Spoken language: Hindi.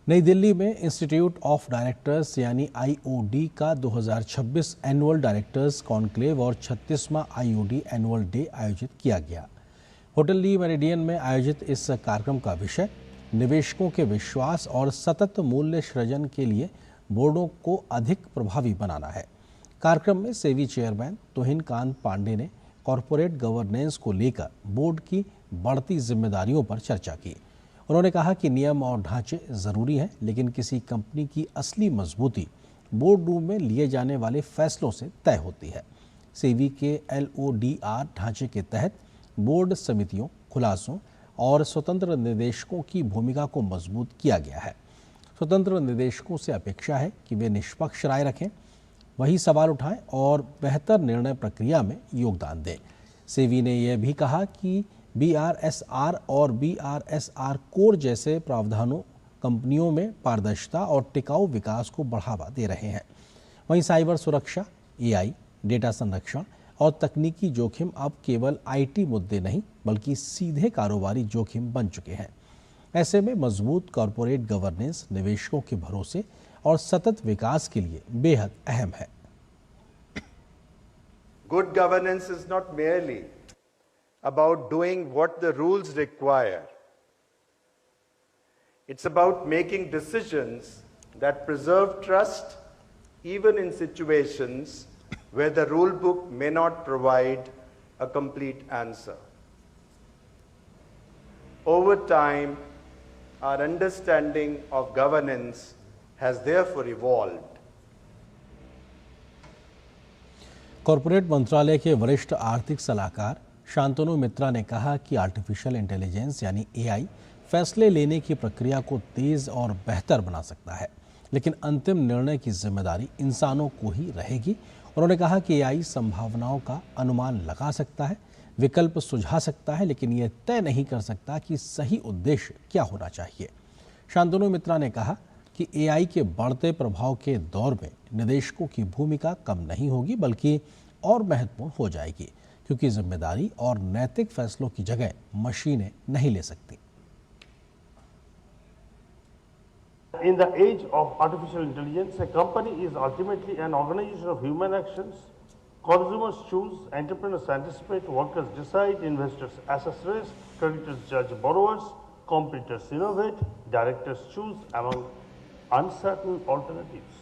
नई दिल्ली में इंस्टीट्यूट ऑफ डायरेक्टर्स यानी आईओडी का 2026 एनुअल डायरेक्टर्स कॉन्क्लेव और 36वां आईओडी एनुअल डे आयोजित किया गया। होटल ली मेरिडियन में आयोजित इस कार्यक्रम का विषय निवेशकों के विश्वास और सतत मूल्य सृजन के लिए बोर्डों को अधिक प्रभावी बनाना है। कार्यक्रम में सेबी चेयरमैन तुहिन कांत पांडे ने कॉरपोरेट गवर्नेंस को लेकर बोर्ड की बढ़ती जिम्मेदारियों पर चर्चा की। उन्होंने कहा कि नियम और ढांचे जरूरी हैं, लेकिन किसी कंपनी की असली मजबूती बोर्ड रूम में लिए जाने वाले फैसलों से तय होती है। सेबी के LODR ढांचे के तहत बोर्ड समितियों, खुलासों और स्वतंत्र निदेशकों की भूमिका को मजबूत किया गया है। स्वतंत्र निदेशकों से अपेक्षा है कि वे निष्पक्ष राय रखें, वही सवाल उठाएं और बेहतर निर्णय प्रक्रिया में योगदान दें। सेबी ने यह भी कहा कि BRSR और BRSR कोर जैसे प्रावधानों कंपनियों में पारदर्शिता और टिकाऊ विकास को बढ़ावा दे रहे हैं। वहीं साइबर सुरक्षा, AI, डेटा संरक्षण और तकनीकी जोखिम अब केवल IT मुद्दे नहीं बल्कि सीधे कारोबारी जोखिम बन चुके हैं। ऐसे में मजबूत कॉरपोरेट गवर्नेंस निवेशकों के भरोसे और सतत विकास के लिए बेहद अहम है। Good governance is not merely about doing what the rules require. It's about making decisions that preserve trust even in situations where the rule book may not provide a complete answer. Over time, our understanding of governance has therefore evolved. Corporate मंत्रालय के वरिष्ठ आर्थिक सलाहकार शांतनु मित्रा ने कहा कि आर्टिफिशियल इंटेलिजेंस यानी AI फैसले लेने की प्रक्रिया को तेज और बेहतर बना सकता है, लेकिन अंतिम निर्णय की जिम्मेदारी इंसानों को ही रहेगी। उन्होंने कहा कि AI संभावनाओं का अनुमान लगा सकता है, विकल्प सुझा सकता है, लेकिन यह तय नहीं कर सकता कि सही उद्देश्य क्या होना चाहिए। शांतनु मित्रा ने कहा कि AI के बढ़ते प्रभाव के दौर में निदेशकों की भूमिका कम नहीं होगी बल्कि और महत्वपूर्ण हो जाएगी, क्योंकि जिम्मेदारी और नैतिक फैसलों की जगह मशीनें नहीं ले सकती। In the age of artificial intelligence, a company is ultimately an organization of human actions. Consumers choose, entrepreneurs anticipate, workers decide, investors assess risk, creditors judge borrowers, competitors innovate, directors choose among uncertain alternatives.